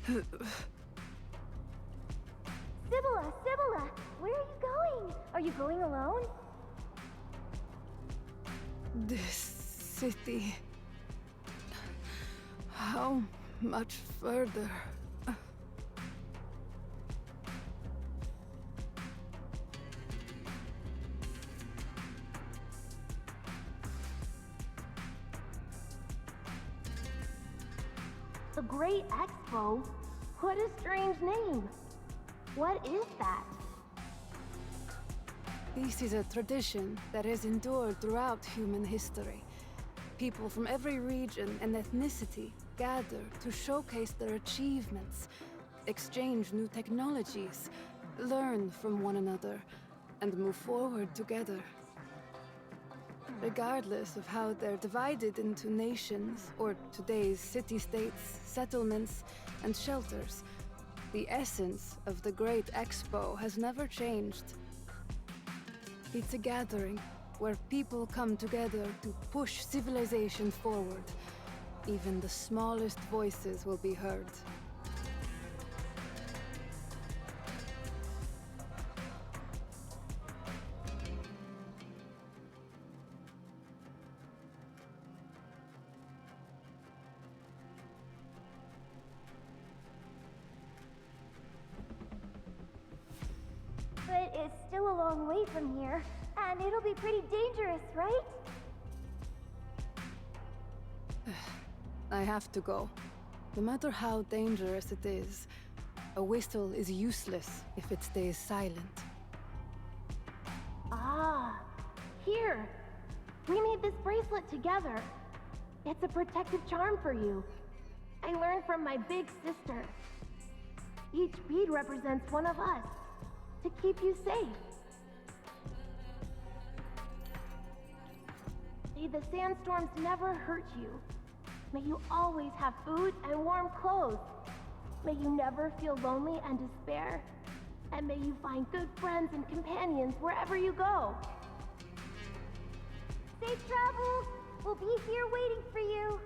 Sibylla, where are you going? Are you going alone? This city... How much further? The Great Expo? What a strange name. What is that? This is a tradition that has endured throughout human history. People from every region and ethnicity gather to showcase their achievements, exchange new technologies, learn from one another, and move forward together. Regardless of how they're divided into nations, or today's city-states, settlements, and shelters, the essence of the Great Expo has never changed. It's a gathering where people come together to push civilization forward. Even the smallest voices will be heard. But it's still a long way from here, and it'll be pretty dangerous, right? I have to go. No matter how dangerous it is, a whistle is useless if it stays silent. Ah, here. We made this bracelet together. It's a protective charm for you. I learned from my big sister. Each bead represents one of us, to keep you safe. May the sandstorms never hurt you. May you always have food and warm clothes. May you never feel lonely and despair. And may you find good friends and companions wherever you go. Safe travels! We'll be here waiting for you.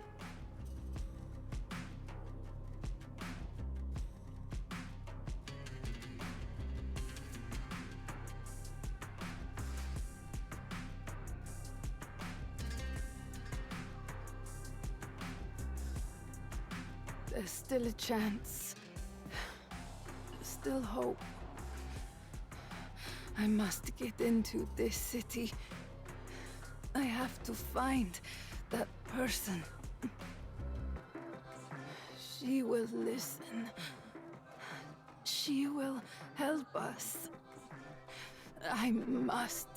There's still a chance. Still hope. I must get into this city. I have to find that person. She will listen. She will help us. I must.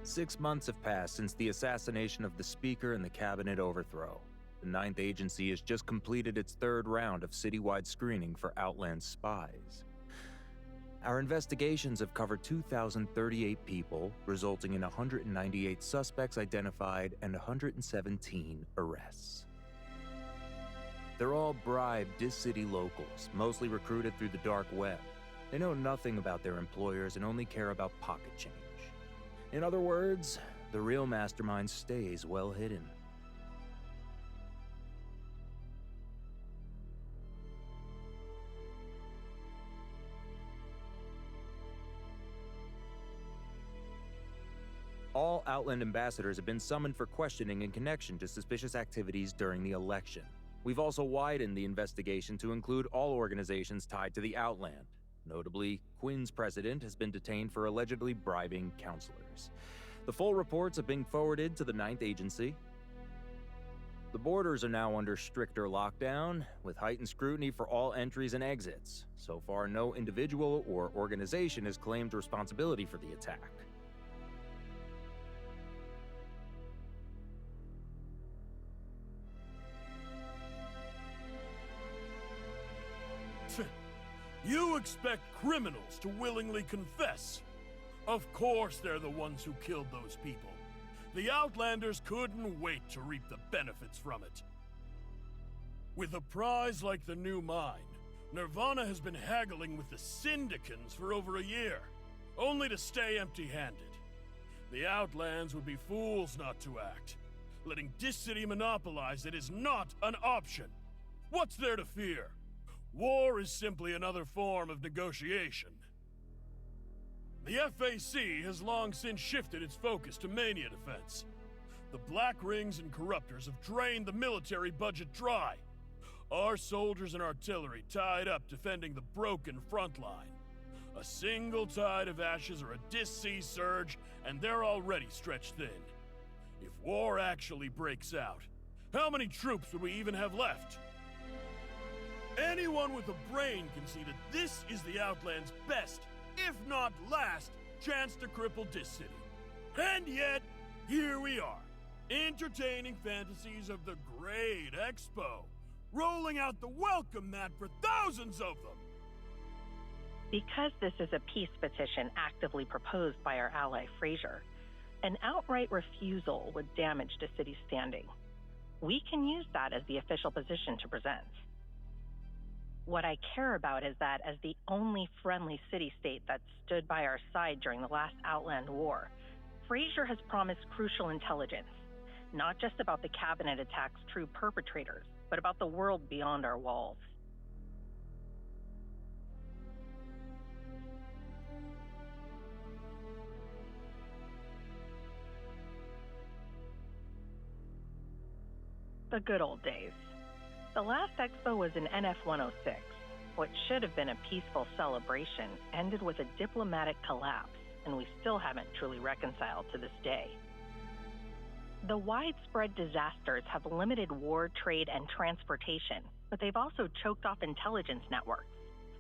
Six months have passed since the assassination of the Speaker and the cabinet overthrow. The Ninth Agency has just completed its third round of citywide screening for Outland spies. Our investigations have covered 2,038 people, resulting in 198 suspects identified and 117 arrests. They're all bribed city locals, mostly recruited through the dark web. They know nothing about their employers and only care about pocket change. In other words, the real mastermind stays well hidden. All Outland ambassadors have been summoned for questioning in connection to suspicious activities during the election. We've also widened the investigation to include all organizations tied to the Outland. Notably, Quinn's president has been detained for allegedly bribing counselors. The full reports have been forwarded to the Ninth Agency. The borders are now under stricter lockdown, with heightened scrutiny for all entries and exits. So far, no individual or organization has claimed responsibility for the attack. You expect criminals to willingly confess. Of course they're the ones who killed those people. The Outlanders couldn't wait to reap the benefits from it. With a prize like the new mine, Nirvana has been haggling with the Syndicans for over a year, only to stay empty-handed. The Outlands would be fools not to act. Letting this city monopolize it is not an option. What's there to fear? War is simply another form of negotiation. The FAC has long since shifted its focus to mania defense. The Black Rings and Corruptors have drained the military budget dry. Our soldiers and artillery tied up defending the broken front line. A single tide of ashes or a dis-sea surge, and they're already stretched thin. If war actually breaks out, how many troops would we even have left? Anyone with a brain can see that this is the Outland's best, if not last, chance to cripple this city. And yet, here we are, entertaining fantasies of the Great Expo, rolling out the welcome mat for thousands of them. Because this is a peace petition actively proposed by our ally Fraser, an outright refusal would damage the city's standing. We can use that as the official position to present. What I care about is that as the only friendly city-state that stood by our side during the last Outland War, Fraser has promised crucial intelligence, not just about the cabinet attack's true perpetrators, but about the world beyond our walls. The good old days. The last expo was in NF-106. What should have been a peaceful celebration ended with a diplomatic collapse, and we still haven't truly reconciled to this day. The widespread disasters have limited war, trade, and transportation, but they've also choked off intelligence networks.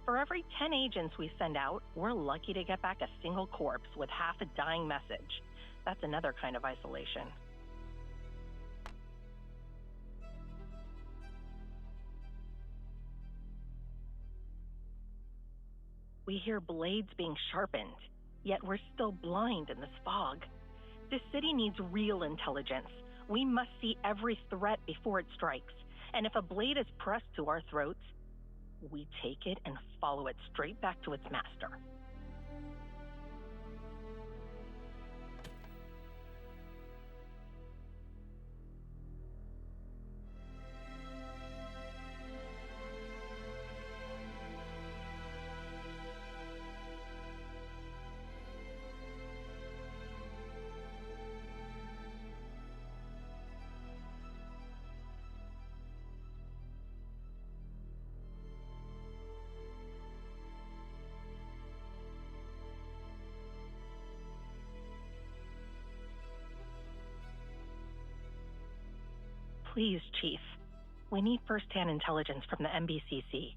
For every 10 agents we send out, we're lucky to get back a single corpse with half a dying message. That's another kind of isolation. We hear blades being sharpened, yet we're still blind in this fog. This city needs real intelligence. We must see every threat before it strikes. And if a blade is pressed to our throats, we take it and follow it straight back to its master. Please, Chief. We need first-hand intelligence from the MBCC.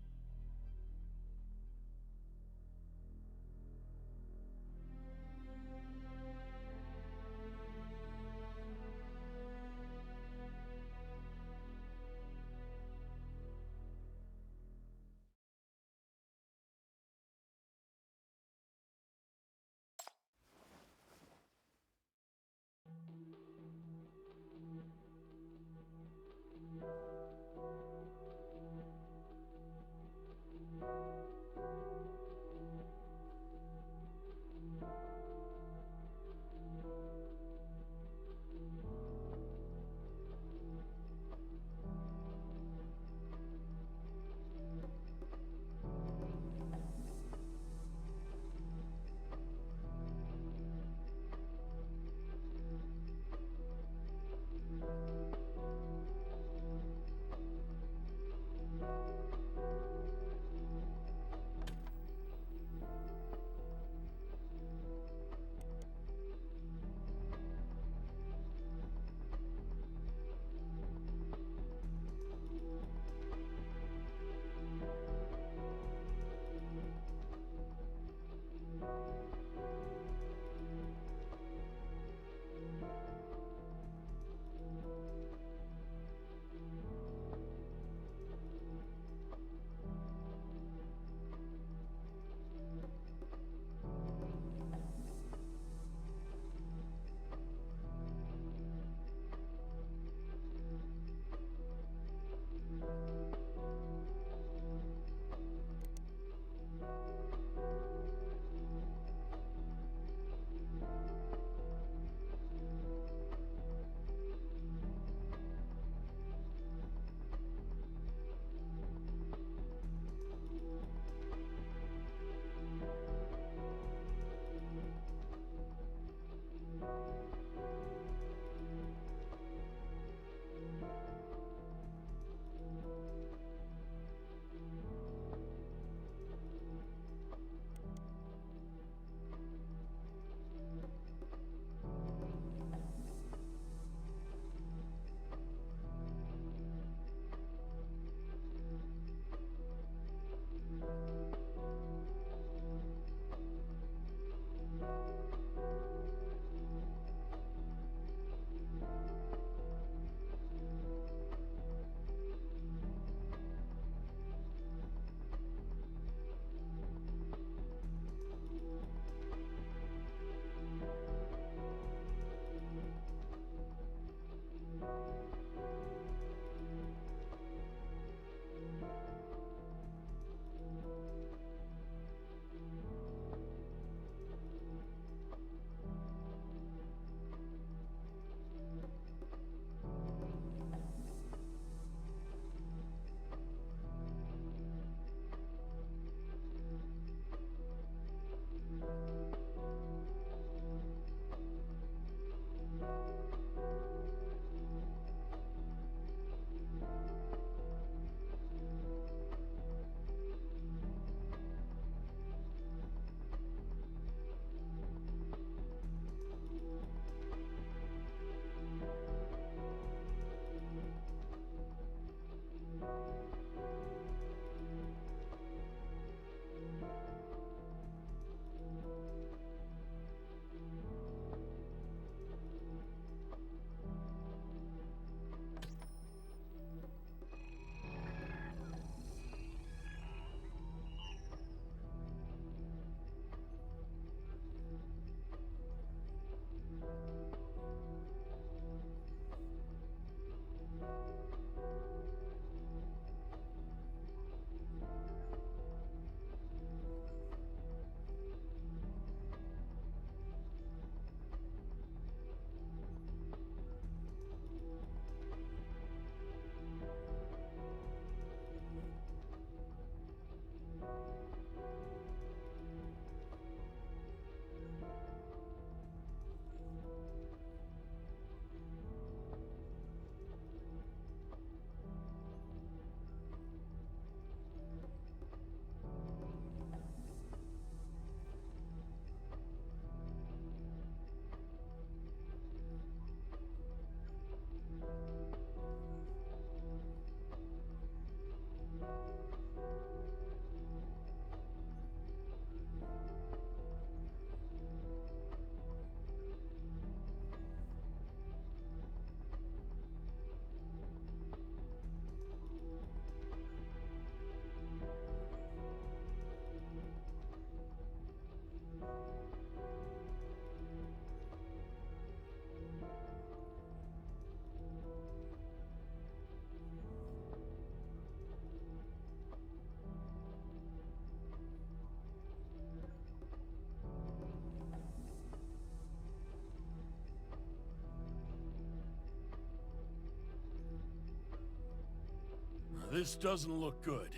This doesn't look good.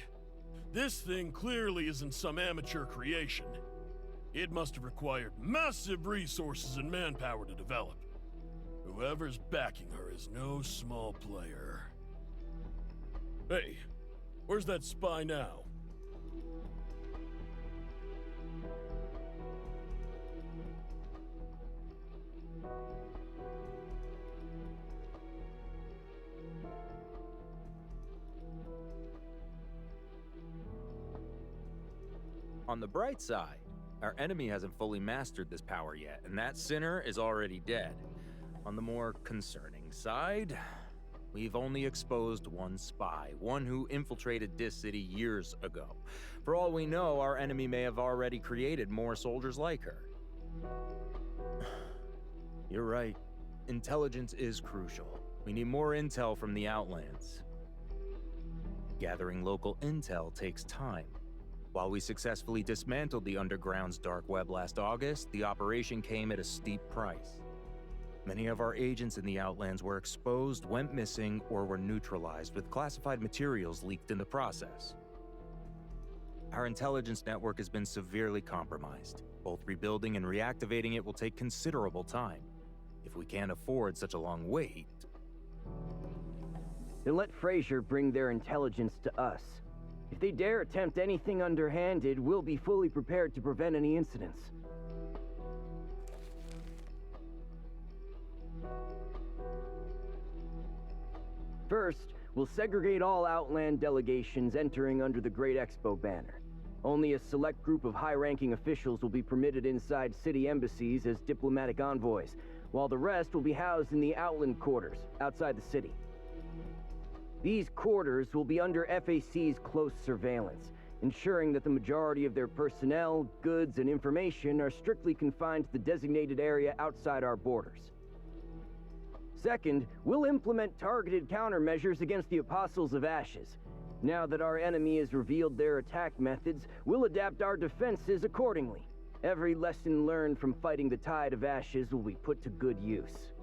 This thing clearly isn't some amateur creation. It must have required massive resources and manpower to develop. Whoever's backing her is no small player. Hey, where's that spy now? On the bright side, our enemy hasn't fully mastered this power yet, and that sinner is already dead. On the more concerning side, we've only exposed one spy, one who infiltrated this city years ago. For all we know, our enemy may have already created more soldiers like her. You're right. Intelligence is crucial. We need more intel from the Outlands. Gathering local intel takes time. While we successfully dismantled the Underground's dark web last August, the operation came at a steep price. Many of our agents in the Outlands were exposed, went missing, or were neutralized with classified materials leaked in the process. Our intelligence network has been severely compromised. Both rebuilding and reactivating it will take considerable time. If we can't afford such a long wait... Then let Frazier bring their intelligence to us. If they dare attempt anything underhanded, we'll be fully prepared to prevent any incidents. First, we'll segregate all Outland delegations entering under the Great Expo banner. Only a select group of high-ranking officials will be permitted inside city embassies as diplomatic envoys, while the rest will be housed in the Outland quarters, outside the city. These quarters will be under FAC's close surveillance, ensuring that the majority of their personnel, goods, and information are strictly confined to the designated area outside our borders. Second, we'll implement targeted countermeasures against the Apostles of Ashes. Now that our enemy has revealed their attack methods, we'll adapt our defenses accordingly. Every lesson learned from fighting the Tide of Ashes will be put to good use.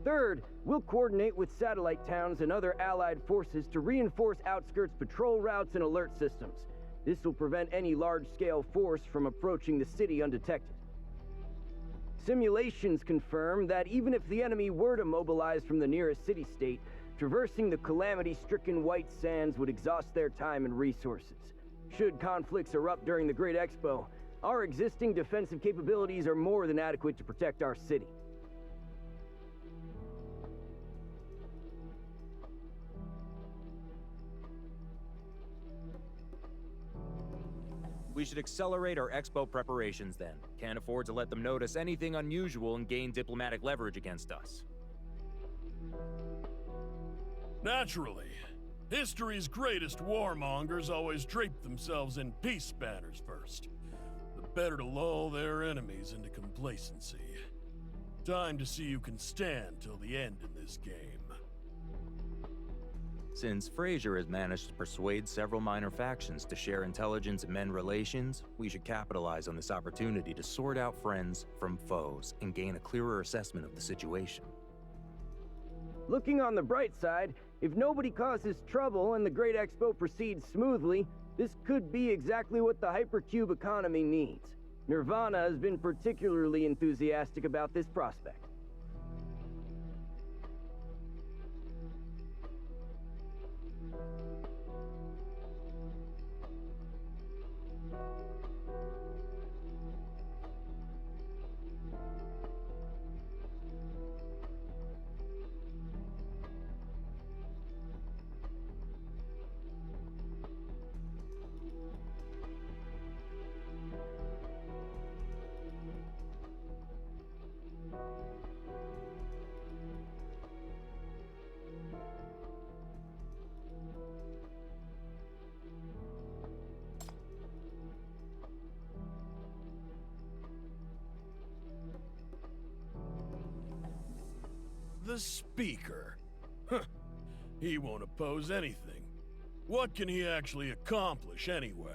Third, we'll coordinate with satellite towns and other allied forces to reinforce outskirts patrol routes and alert systems. This will prevent any large-scale force from approaching the city undetected. Simulations confirm that even if the enemy were to mobilize from the nearest city-state, traversing the calamity-stricken White Sands would exhaust their time and resources. Should conflicts erupt during the Great Expo, our existing defensive capabilities are more than adequate to protect our city. We should accelerate our Expo preparations then. Can't afford to let them notice anything unusual and gain diplomatic leverage against us. Naturally. History's greatest warmongers always drape themselves in peace banners first. The better to lull their enemies into complacency. Time to see who can stand till the end in this game. Since Frazier has managed to persuade several minor factions to share intelligence and mend relations, we should capitalize on this opportunity to sort out friends from foes and gain a clearer assessment of the situation. Looking on the bright side, if nobody causes trouble and the Great Expo proceeds smoothly, this could be exactly what the hypercube economy needs. Nirvana has been particularly enthusiastic about this prospect. The Speaker. Huh. He won't oppose anything. What can he actually accomplish anyway?